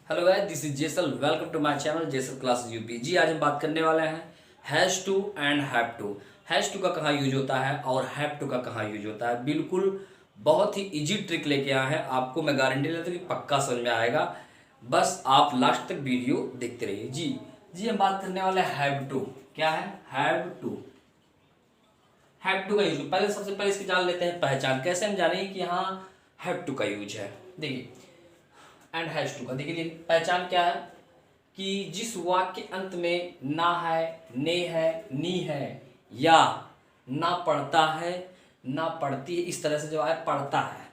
Hello guys, this is Jesal. Welcome to my channel Jesal classes UP. जी, आज हम बात करने वाले हैं has to and have to. Has to का कहाँ यूज होता है और हैव टू का कहाँ यूज होता है। बिल्कुल बहुत ही इजी ट्रिक लेके आए हैं, आपको मैं गारंटी लेता हूँ कि पक्का समझ में आएगा। बस आप लास्ट तक वीडियो देखते रहिए। जी हम बात करने वाले हैं हैव टू। क्या है हैव टू? हैव टू का यूज पहले सबसे पहले इसकी जान लेते हैं पहचान। कैसे हम जानेंगे कि हाँ हैव टू का यूज है। देखिए एंड हैज टू का देखिए पहचान क्या है कि जिस वाक्य के अंत में ना है, ने है, नी है या ना पढ़ता है, ना पढ़ती है, इस तरह से जो है पढ़ता है।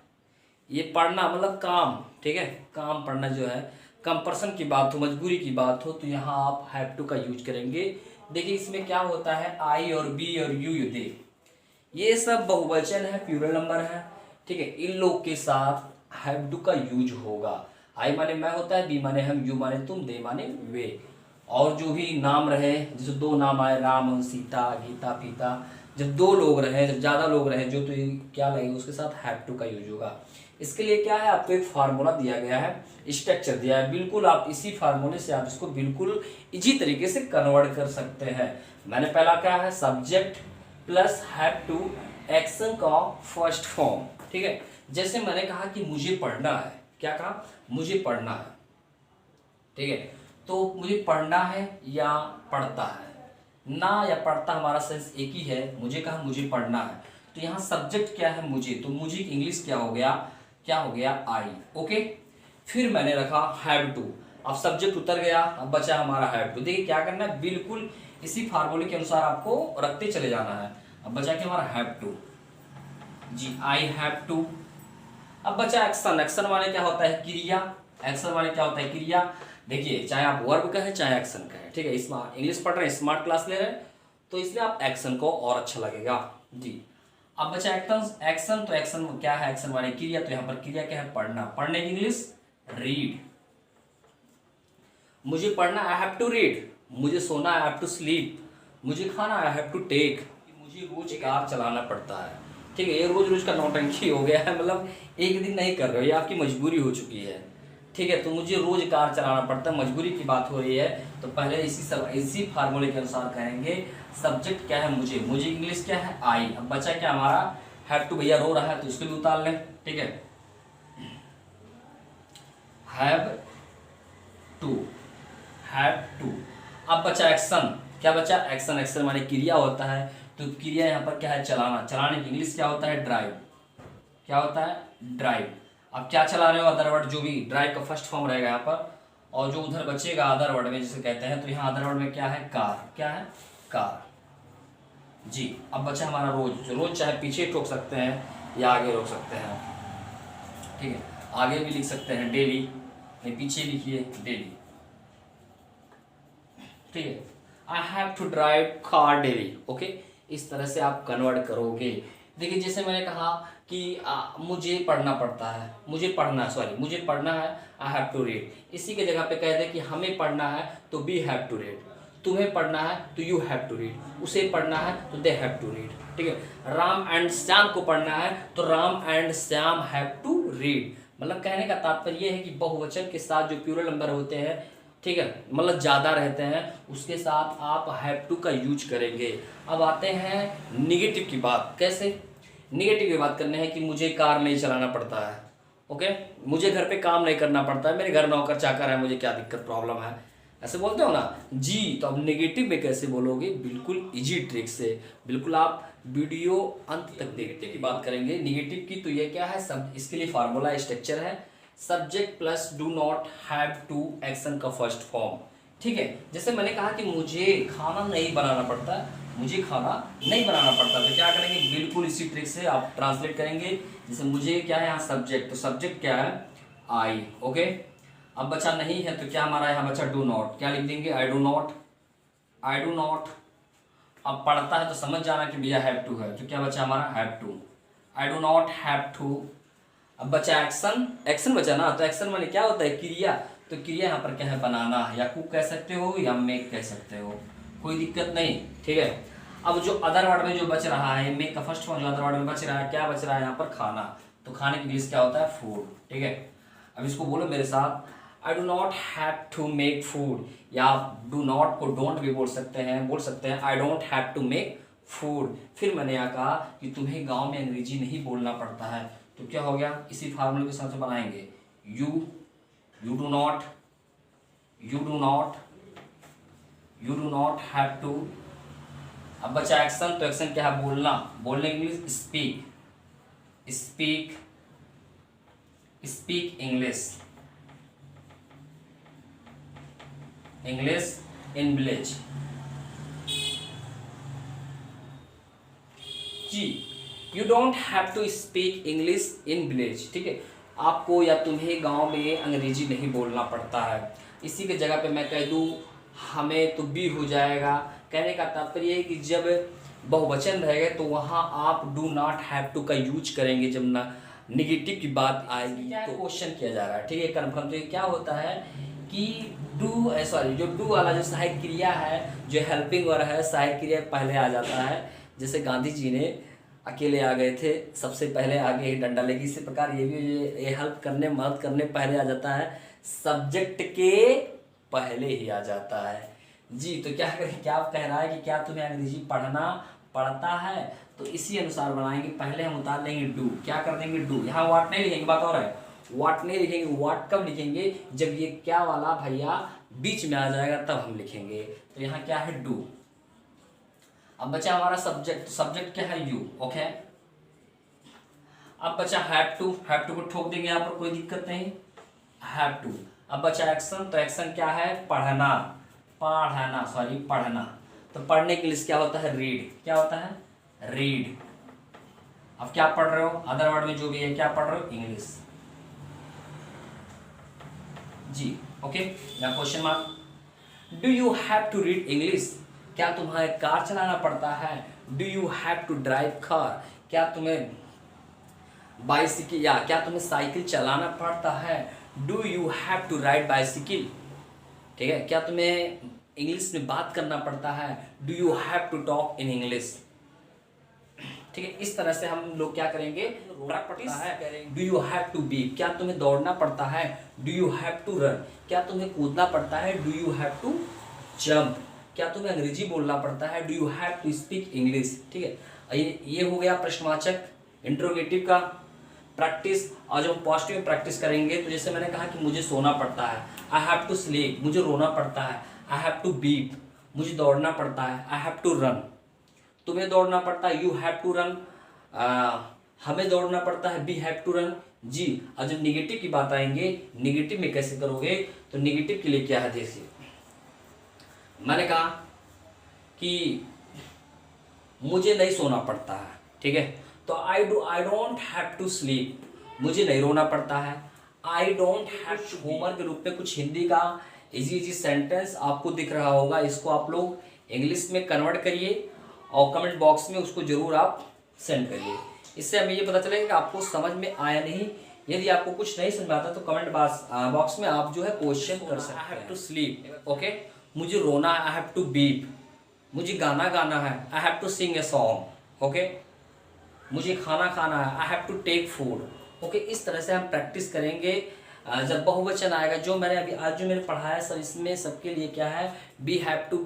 ये पढ़ना मतलब काम, ठीक है। काम पढ़ना जो है कंपल्सन की बात हो, मजबूरी की बात हो, तो यहाँ आप हैव टू का यूज करेंगे। देखिए इसमें क्या होता है, आई और बी और यू दे, ये सब बहुवचन है, प्लूरल नंबर है, ठीक है। इन लोग के साथ हैव टू का यूज होगा। आई माने मैं होता है, बी माने हम, यू माने तुम, दे माने वे। और जो भी नाम रहे, जैसे दो नाम आए, राम सीता गीता पीता, जब दो लोग रहे, जब ज़्यादा लोग रहे जो, तो ये क्या लगेगा, उसके साथ हैव टू का यूज होगा। इसके लिए क्या है, आपको एक फार्मूला दिया गया है, स्ट्रक्चर दिया है। बिल्कुल आप इसी फार्मूले से आप इसको बिल्कुल इजी तरीके से कन्वर्ट कर सकते हैं। मैंने पहला क्या है, subject plus have to, action का फर्स्ट फॉर्म, ठीक है। जैसे मैंने कहा कि मुझे पढ़ना है, क्या कहा, मुझे पढ़ना है, ठीक है। तो मुझे पढ़ना है या पढ़ता है, ना या पढ़ता हमारा सेंस एक ही है। मुझे कहा मुझे पढ़ना है, तो यहाँ सब्जेक्ट क्या है, मुझे, तो मुझे इंग्लिश क्या हो गया, आई, ओके। फिर मैंने रखा हैव टू, अब सब्जेक्ट उतर गया, अब बचा हमारा हैव टू। देखिए क्या करना है, बिल्कुल इसी फार्मूले के अनुसार आपको रखते चले जाना है। अब बचा क्या हमारा हैव टू, जी आई हैव टू। अब बचा एक्शन। एक्शन माने क्या होता है, क्रिया। एक्शन माने क्या होता है, क्रिया। देखिए चाहे आप वर्ब का है चाहे एक्शन का है, ठीक है। स्मार्ट इंग्लिश पढ़ रहे हैं, स्मार्ट क्लास ले रहे हैं, तो इसलिए आप एक्शन को और अच्छा लगेगा जी। अब बचा एक्शन। एक्शन तो एक्शन क्या है, एक्शन माने क्रिया, तो यहाँ पर क्रिया क्या है, पढ़ना। पढ़ने की इंग्लिश रीड। मुझे पढ़ना आई हैव टू रीड, मुझे सोना आई हैव टू स्लीप, मुझे खाना आई हैव टू टेक, मुझे रोज कार चलाना पड़ता है, ठीक है। ये रोज रोज का नौटंकी हो गया है, मतलब एक दिन नहीं कर रहे हो, ये आपकी मजबूरी हो चुकी है, ठीक है। तो मुझे रोज कार चलाना पड़ता है, मजबूरी की बात हो रही है, तो पहले इसी फार्मूले के अनुसार कहेंगे सब्जेक्ट क्या है, मुझे इंग्लिश क्या है, आई। अब बचा क्या हमारा हैव टू, भैया रो रहा है तो इसको भी उतार लें, ठीक है। Have to, have to. अब बचा एक्शन। क्या बचा, एक्शन। एक्शन माने क्रिया होता है, तो क्रिया यहाँ पर क्या है, चलाना। चलाने की इंग्लिश क्या होता है, ड्राइव। क्या होता है, ड्राइव। अब क्या चला रहे हो, अदर वर्ड जो भी, ड्राइव का फर्स्ट फॉर्म रहेगा यहाँ पर, और जो उधर बचेगा अदर वर्ड में जिसे कहते हैं, तो यहाँ अदर वर्ड में क्या है, कार। क्या है, कार जी। अब बचा हमारा रोज। रोज चाहे पीछे रोक सकते हैं या आगे रोक सकते हैं, ठीक है। आगे भी लिख सकते हैं डेली, नहीं पीछे लिखिए डेली, ठीक है। I have to drive car daily, okay. इस तरह से आप कन्वर्ट करोगे। देखिए जैसे मैंने कहा कि मुझे पढ़ना पड़ता है, मुझे पढ़ना है, आई हैव टू रीड। इसी के जगह पे कह दे कि हमें पढ़ना है तो वी हैव टू रीड, तुम्हें पढ़ना है तो यू हैव टू रीड, उसे पढ़ना है तो दे हैव टू रीड, ठीक है। राम एंड श्याम को पढ़ना है तो Ram and Shyam have to read. मतलब कहने का तात्पर्य यह है कि बहुवचन के साथ जो प्लूरल नंबर होते हैं, ठीक है, मतलब ज़्यादा रहते हैं, उसके साथ आप हैव टू का यूज करेंगे। अब आते हैं निगेटिव की बात। कैसे, निगेटिव की बात करने हैं कि मुझे कार नहीं चलाना पड़ता है, ओके। मुझे घर पे काम नहीं करना पड़ता है, मेरे घर नौकर चाकर है, मुझे क्या दिक्कत प्रॉब्लम है, ऐसे बोलते हो ना जी। तो अब नेगेटिव में कैसे बोलोगे, बिल्कुल इजी ट्रिक से। बिल्कुल आप वीडियो अंत तक देखते की बात करेंगे निगेटिव की। तो ये क्या है, सब इसके लिए फार्मूला स्ट्रक्चर है, subject plus do not have to, action का फर्स्ट फॉर्म, ठीक है। जैसे मैंने कहा कि मुझे खाना नहीं बनाना पड़ता, मुझे खाना नहीं बनाना पड़ता, तो क्या करेंगे, बिल्कुल इसी ट्रिक से आप ट्रांसलेट करेंगे। जैसे मुझे क्या है यहाँ सब्जेक्ट, तो सब्जेक्ट क्या है, आई, ओके। अब बचा नहीं है तो क्या हमारा यहाँ बचा, डू नॉट। क्या लिख देंगे, आई do not, I do not. अब पढ़ता है तो समझ जाना कि भैया हैव टू है, तो क्या बचा हमारा, have to, I do not have to. अब बचा एक्शन। एक्शन बचा ना, तो एक्शन माने क्या होता है, क्रिया। तो क्रिया यहाँ पर क्या है, बनाना, या कुक कह सकते हो या मेक कह सकते हो, कोई दिक्कत नहीं, ठीक है। अब जो अदर वर्ड में जो बच रहा है, मेक का फर्स्ट फॉर्म जो अदर वर्ड में बच रहा है, क्या बच रहा है यहाँ पर, खाना। तो खाने की इंग्लिश क्या होता है, फूड, ठीक है। अब इसको बोलो मेरे साथ, I do not have to make food, या डू नॉट को डोंट भी बोल सकते हैं I don't have to make food. फिर मैंने यहाँ कहा कि तुम्हें गांव में अंग्रेजी नहीं बोलना पड़ता है, तो क्या हो गया, इसी फार्मूले के साथ से बनाएंगे you do not have to. अब बचा एक्शन, तो एक्शन क्या है, बोलना, बोलने English speak English in village. जी, you don't have to speak English in village, ठीक है, आपको या तुम्हें गांव में अंग्रेजी नहीं बोलना पड़ता है। इसी के जगह पे मैं कह दूं हमें, तो भी हो जाएगा। कहने का तात्पर्य है कि जब बहुवचन रहेगा तो वहाँ आप डू नॉट हैव टू का यूज करेंगे जब ना निगेटिव की बात आएगी। तो क्वेश्चन किया जा रहा है, ठीक है, कन्फर्म। तो क्या होता है कि जो डू वाला जो सहायक क्रिया है, जो हेल्पिंग वर्ब है, सहायक क्रिया पहले आ जाता है। जैसे गांधी जी ने अकेले आ गए थे, सबसे पहले आगे ही डंडा लेगी, इसी प्रकार ये भी ये हेल्प करने, मदद करने पहले आ जाता है, सब्जेक्ट के पहले ही आ जाता है। जी, तो क्या कह रहा है कि क्या तुम्हें अंग्रेजी पढ़ना पड़ता है, तो इसी अनुसार बनाएंगे। पहले हम उतार लेंगे डू, क्या कर देंगे डू, यहाँ वाट नहीं लिखेंगे, बात और है, वाट नहीं लिखेंगे। वाट कब लिखेंगे, जब ये क्या वाला भैया बीच में आ जाएगा तब हम लिखेंगे। तो यहाँ क्या है डू। अब बचा हमारा सब्जेक्ट क्या है यू, ओके। अब बचा हैव टू को ठोक देंगे यहाँ पर, कोई दिक्कत नहीं, हैव टू। अब बचा एक्शन, तो एक्शन क्या है, पढ़ना। तो पढ़ने के लिए क्या होता है, रीड। क्या होता है, रीड। अब क्या पढ़ रहे हो, अदर वर्ड में जो भी है, क्या पढ़ रहे हो, इंग्लिश। जी, ओके। या question mark, do you have to read English, क्या तुम्हें कार चलाना पड़ता है, do you have to drive car, क्या तुम्हें बाइसिकल या क्या तुम्हें साइकिल चलाना पड़ता है, do you have to ride bicycle, ठीक है, क्या तुम्हें इंग्लिश में बात करना पड़ता है, do you have to talk in English, ठीक है। इस तरह से हम लोग क्या करेंगे, प्रैक्टिस करेंगे। Do you have to be, क्या तुम्हें दौड़ना पड़ता है, do you have to run, क्या तुम्हें कूदना पड़ता है, do you have to jump, क्या तुम्हें अंग्रेजी बोलना पड़ता है, do you have to speak English, ठीक है। ये हो गया प्रश्नवाचक इंट्रोगेटिव का प्रैक्टिस। और जब हम पॉजिटिव में प्रैक्टिस करेंगे, तो जैसे मैंने कहा कि मुझे सोना पड़ता है, आई हैव टू स्लीप, मुझे रोना पड़ता है, आई हैव टू बीप, मुझे दौड़ना पड़ता है, आई हैव टू रन, तुम्हें दौड़ना पड़ता है, यू हैव टू रन, हमें दौड़ना पड़ता है, वी हैव टू रन। जी, और जब निगेटिव की बात आएंगे, निगेटिव में कैसे करोगे, तो निगेटिव के लिए क्या है, देखिए मैंने कहा कि मुझे नहीं सोना पड़ता है, ठीक है, तो I don't have to sleep, मुझे नहीं रोना पड़ता है, I don't have to. Homework के रूप में कुछ हिंदी का इजी सेंटेंस आपको दिख रहा होगा, इसको आप लोग इंग्लिश में कन्वर्ट करिए और कमेंट बॉक्स में उसको जरूर आप सेंड करिए। इससे हमें ये पता चलेगा कि आपको समझ में आया नहीं। यदि आपको कुछ नहीं समझ में आता तो कमेंट बॉक्स में आप जो है क्वेश्चन कर सकते हैं। I have to sleep, okay, मुझे रोना है, आई हैव टू बीप, मुझे गाना गाना है, I have to sing a song, okay, मुझे खाना खाना है, I have to take food, okay. इस तरह से हम प्रैक्टिस करेंगे। जब बहुवचन आएगा, जो मैंने अभी आज जो मैंने पढ़ाया सब, इसमें सबके लिए क्या है, बी हैव टू,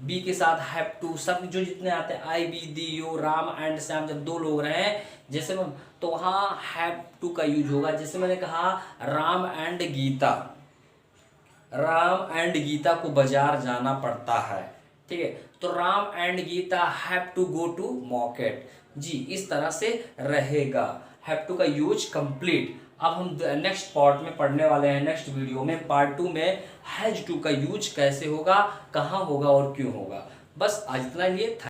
बी के साथ हैव टू, सब जो जितने आते हैं, I we they you, Ram and Shyam, जब दो लोग रहे जैसे तो वहाँ हैव टू का यूज होगा। जैसे मैंने कहा राम एंड गीता को बाजार जाना पड़ता है, ठीक है, तो Ram and Gita have to go to market. जी, इस तरह से रहेगा, हैव टू का यूज कंप्लीट। अब हम नेक्स्ट पार्ट में पढ़ने वाले हैं, नेक्स्ट वीडियो में पार्ट 2 में हैज टू का यूज कैसे होगा, कहाँ होगा और क्यों होगा। बस आज इतना ही है।